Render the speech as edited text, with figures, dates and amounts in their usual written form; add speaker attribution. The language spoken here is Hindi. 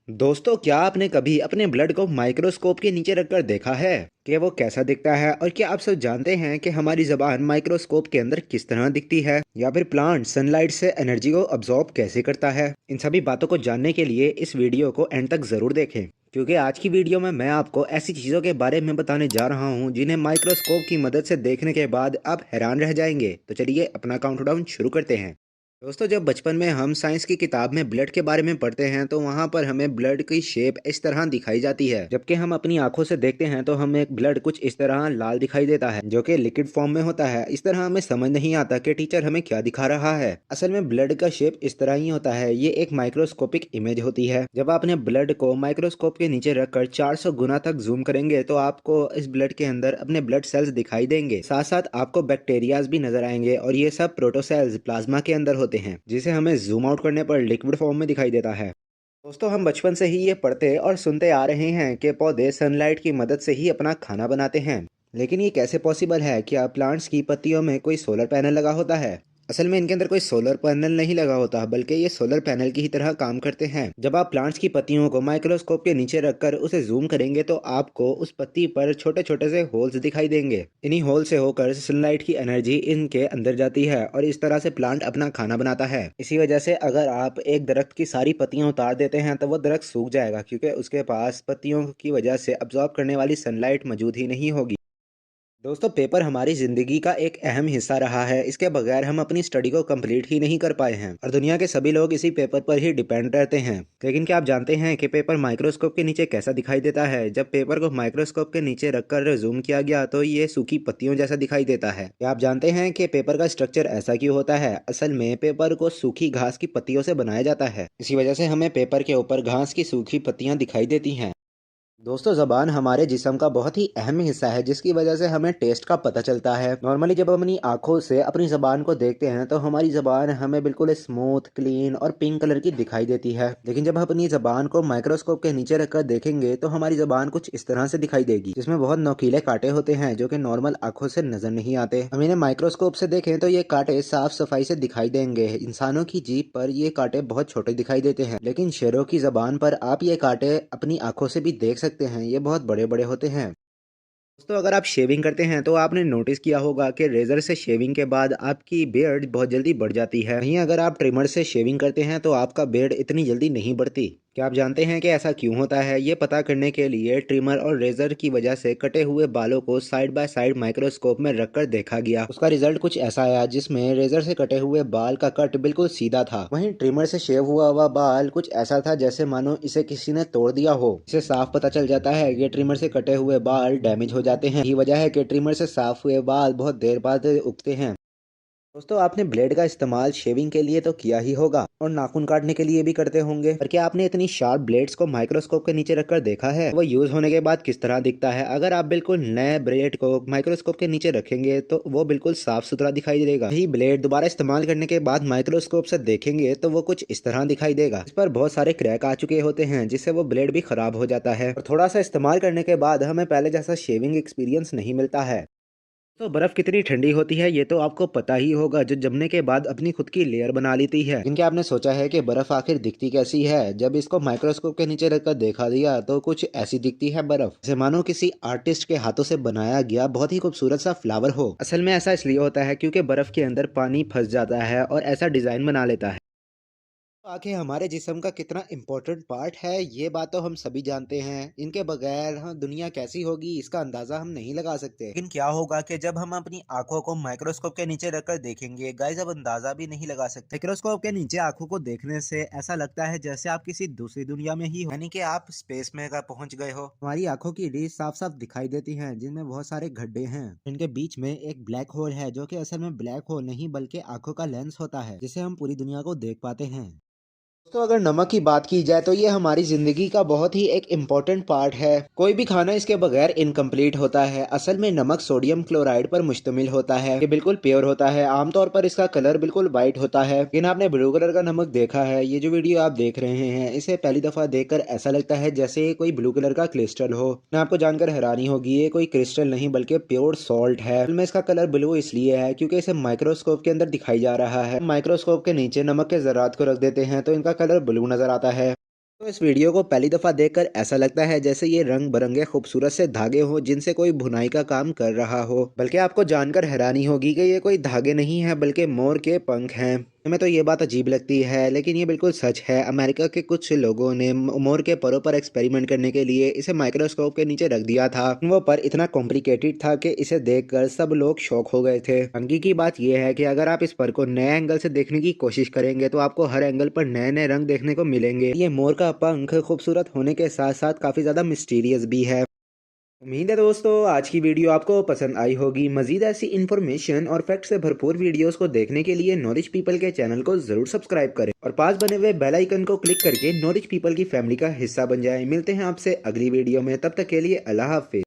Speaker 1: दोस्तों, क्या आपने कभी अपने ब्लड को माइक्रोस्कोप के नीचे रखकर देखा है कि वो कैसा दिखता है? और क्या आप सब जानते हैं कि हमारी जबान माइक्रोस्कोप के अंदर किस तरह दिखती है, या फिर प्लांट सनलाइट से एनर्जी को अब्सॉर्ब कैसे करता है? इन सभी बातों को जानने के लिए इस वीडियो को एंड तक जरूर देखें, क्योंकि आज की वीडियो में मैं आपको ऐसी चीज़ों के बारे में बताने जा रहा हूँ जिन्हें माइक्रोस्कोप की मदद से देखने के बाद आप हैरान रह जाएंगे। तो चलिए अपना काउंटडाउन शुरू करते हैं। दोस्तों, जब बचपन में हम साइंस की किताब में ब्लड के बारे में पढ़ते हैं तो वहाँ पर हमें ब्लड की शेप इस तरह दिखाई जाती है, जबकि हम अपनी आंखों से देखते हैं तो हमें ब्लड कुछ इस तरह लाल दिखाई देता है, जो कि लिक्विड फॉर्म में होता है। इस तरह हमें समझ नहीं आता कि टीचर हमें क्या दिखा रहा है। असल में ब्लड का शेप इस तरह ही होता है। ये एक माइक्रोस्कोपिक इमेज होती है। जब आप अपने ब्लड को माइक्रोस्कोप के नीचे रखकर 400 गुना तक जूम करेंगे तो आपको इस ब्लड के अंदर अपने ब्लड सेल्स दिखाई देंगे। साथ साथ आपको बैक्टीरियाज भी नजर आएंगे, और ये सब प्रोटोसेल्स प्लाज्मा के अंदर होते हैं, जिसे हमें जूम आउट करने पर लिक्विड फॉर्म में दिखाई देता है। दोस्तों, हम बचपन से ही ये पढ़ते और सुनते आ रहे हैं कि पौधे सनलाइट की मदद से ही अपना खाना बनाते हैं। लेकिन ये कैसे पॉसिबल है? क्या प्लांट्स की पत्तियों में कोई सोलर पैनल लगा होता है? असल में इनके अंदर कोई सोलर पैनल नहीं लगा होता, बल्कि ये सोलर पैनल की ही तरह काम करते हैं। जब आप प्लांट्स की पत्तियों को माइक्रोस्कोप के नीचे रखकर उसे जूम करेंगे तो आपको उस पत्ती पर छोटे छोटे से होल्स दिखाई देंगे। इन्हीं होल से होकर सनलाइट की एनर्जी इनके अंदर जाती है और इस तरह से प्लांट अपना खाना बनाता है। इसी वजह से अगर आप एक दरख्त की सारी पत्तियां उतार देते हैं तो वो दरख्त सूख जाएगा, क्योंकि उसके पास पत्तियों की वजह से अब्जॉर्ब करने वाली सनलाइट मौजूद ही नहीं होगी। दोस्तों, पेपर हमारी ज़िंदगी का एक अहम हिस्सा रहा है। इसके बगैर हम अपनी स्टडी को कंप्लीट ही नहीं कर पाए हैं, और दुनिया के सभी लोग इसी पेपर पर ही डिपेंड रहते हैं। लेकिन क्या आप जानते हैं कि पेपर माइक्रोस्कोप के नीचे कैसा दिखाई देता है? जब पेपर को माइक्रोस्कोप के नीचे रखकर जूम किया गया तो ये सूखी पत्तियों जैसा दिखाई देता है। क्या आप जानते हैं कि पेपर का स्ट्रक्चर ऐसा क्यों होता है? असल में पेपर को सूखी घास की पत्तियों से बनाया जाता है। इसी वजह से हमें पेपर के ऊपर घास की सूखी पत्तियां दिखाई देती हैं। दोस्तों, ज़बान हमारे जिस्म का बहुत ही अहम हिस्सा है, जिसकी वजह से हमें टेस्ट का पता चलता है। नॉर्मली जब हम अपनी आंखों से अपनी ज़बान को देखते हैं तो हमारी ज़बान हमें बिल्कुल स्मूथ, क्लीन और पिंक कलर की दिखाई देती है। लेकिन जब हम अपनी ज़बान को माइक्रोस्कोप के नीचे रखकर देखेंगे तो हमारी ज़बान कुछ इस तरह से दिखाई देगी, जिसमें बहुत नोकीले कांटे होते हैं जो कि नॉर्मल आंखों से नजर नहीं आते। हम इन्हें माइक्रोस्कोप से देखें तो ये कांटे साफ सफाई से दिखाई देंगे। इंसानों की जीभ पर ये कांटे बहुत छोटे दिखाई देते हैं, लेकिन शेरों की ज़बान पर आप ये कांटे अपनी आंखों से भी देख सकते हैं। ये बहुत बड़े बड़े होते हैं। दोस्तों, अगर आप शेविंग करते हैं तो आपने नोटिस किया होगा कि रेजर से शेविंग के बाद आपकी बियर्ड बहुत जल्दी बढ़ जाती है। वहीं अगर आप ट्रिमर से शेविंग करते हैं तो आपका बियर्ड इतनी जल्दी नहीं बढ़ती। क्या आप जानते हैं कि ऐसा क्यों होता है? ये पता करने के लिए ट्रिमर और रेजर की वजह से कटे हुए बालों को साइड बाय साइड माइक्रोस्कोप में रखकर देखा गया। उसका रिजल्ट कुछ ऐसा आया जिसमें रेजर से कटे हुए बाल का कट बिल्कुल सीधा था, वहीं ट्रिमर से शेव हुआ बाल कुछ ऐसा था जैसे मानो इसे किसी ने तोड़ दिया हो। इसे साफ पता चल जाता है कि ट्रिमर से कटे हुए बाल डैमेज हो जाते हैं। यही वजह है कि ट्रिमर से साफ हुए बाल बहुत देर बाद उगते हैं। दोस्तों, आपने ब्लेड का इस्तेमाल शेविंग के लिए तो किया ही होगा, और नाखून काटने के लिए भी करते होंगे। पर क्या आपने इतनी शार्प ब्लेड्स को माइक्रोस्कोप के नीचे रखकर देखा है वो यूज होने के बाद किस तरह दिखता है? अगर आप बिल्कुल नए ब्लेड को माइक्रोस्कोप के नीचे रखेंगे तो वो बिल्कुल साफ सुथरा दिखाई देगा। यही ब्लेड दोबारा इस्तेमाल करने के बाद माइक्रोस्कोप से देखेंगे तो वो कुछ इस तरह दिखाई देगा। इस पर बहुत सारे क्रैक आ चुके होते हैं, जिससे वो ब्लेड भी खराब हो जाता है, और थोड़ा सा इस्तेमाल करने के बाद हमें पहले जैसा शेविंग एक्सपीरियंस नहीं मिलता है। तो बर्फ कितनी ठंडी होती है ये तो आपको पता ही होगा, जो जमने के बाद अपनी खुद की लेयर बना लेती है। लेकिन क्या आपने सोचा है कि बर्फ आखिर दिखती कैसी है? जब इसको माइक्रोस्कोप के नीचे रखकर देखा दिया तो कुछ ऐसी दिखती है बर्फ, जैसे मानो किसी आर्टिस्ट के हाथों से बनाया गया बहुत ही खूबसूरत सा फ्लावर हो। असल में ऐसा इसलिए होता है क्योंकि बर्फ के अंदर पानी फंस जाता है और ऐसा डिजाइन बना लेता है। आंखें हमारे जिस्म का कितना इम्पोर्टेंट पार्ट है ये बात तो हम सभी जानते हैं। इनके बगैर हम दुनिया कैसी होगी इसका अंदाजा हम नहीं लगा सकते। लेकिन क्या होगा कि जब हम अपनी आंखों को माइक्रोस्कोप के नीचे रखकर देखेंगे, गाइस अब अंदाजा भी नहीं लगा सकते। माइक्रोस्कोप के नीचे आंखों को देखने से ऐसा लगता है जैसे आप किसी दूसरी दुनिया में ही हो, यानी कि आप स्पेस में पहुंच गए हो। हमारी आंखों की रेस साफ साफ दिखाई देती है, जिनमें बहुत सारे गड्ढे हैं। इनके बीच में एक ब्लैक होल है, जो कि असल में ब्लैक होल नहीं बल्कि आंखों का लेंस होता है, जिसे हम पूरी दुनिया को देख पाते हैं। तो अगर नमक की बात की जाए तो ये हमारी जिंदगी का बहुत ही एक इम्पोर्टेंट पार्ट है। कोई भी खाना इसके बगैर इनकम्प्लीट होता है। असल में नमक सोडियम क्लोराइड पर मुश्तमिल होता है। ये बिल्कुल प्योर होता है। आमतौर पर इसका कलर बिल्कुल व्हाइट होता है। लेकिन आपने ब्लू कलर का नमक देखा है? ये जो वीडियो आप देख रहे हैं इसे पहली दफा देखकर ऐसा लगता है जैसे ये कोई ब्लू कलर का क्रिस्टल हो। ना आपको जानकर हैरानी होगी, ये कोई क्रिस्टल नहीं बल्कि प्योर सॉल्ट है। असल में इसका कलर ब्लू इसलिए है क्योंकि इसे माइक्रोस्कोप के अंदर दिखाई जा रहा है। माइक्रोस्कोप के नीचे नमक के जरात को रख देते हैं तो इनका कलर ब्लू नजर आता है। तो इस वीडियो को पहली दफा देखकर ऐसा लगता है जैसे ये रंग बिरंगे खूबसूरत से धागे हों जिनसे कोई बुनाई का काम कर रहा हो, बल्कि आपको जानकर हैरानी होगी कि ये कोई धागे नहीं है बल्कि मोर के पंख हैं। हमें तो ये बात अजीब लगती है लेकिन ये बिल्कुल सच है। अमेरिका के कुछ लोगों ने मोर के परों पर एक्सपेरिमेंट करने के लिए इसे माइक्रोस्कोप के नीचे रख दिया था। वो पर इतना कॉम्प्लिकेटेड था कि इसे देखकर सब लोग शॉक हो गए थे। तंगी की बात यह है कि अगर आप इस पर को नए एंगल से देखने की कोशिश करेंगे तो आपको हर एंगल पर नए नए रंग देखने को मिलेंगे। ये मोर का पंख खूबसूरत होने के साथ साथ काफी ज्यादा मिस्टीरियस भी है। उम्मीद है दोस्तों आज की वीडियो आपको पसंद आई होगी। मजीद ऐसी इन्फॉर्मेशन और फैक्ट से भरपूर वीडियोस को देखने के लिए नॉलेज पीपल के चैनल को जरूर सब्सक्राइब करें और पास बने हुए बेल आइकन को क्लिक करके नॉलेज पीपल की फैमिली का हिस्सा बन जाएं। मिलते हैं आपसे अगली वीडियो में, तब तक के लिए अल्लाह हाफिज।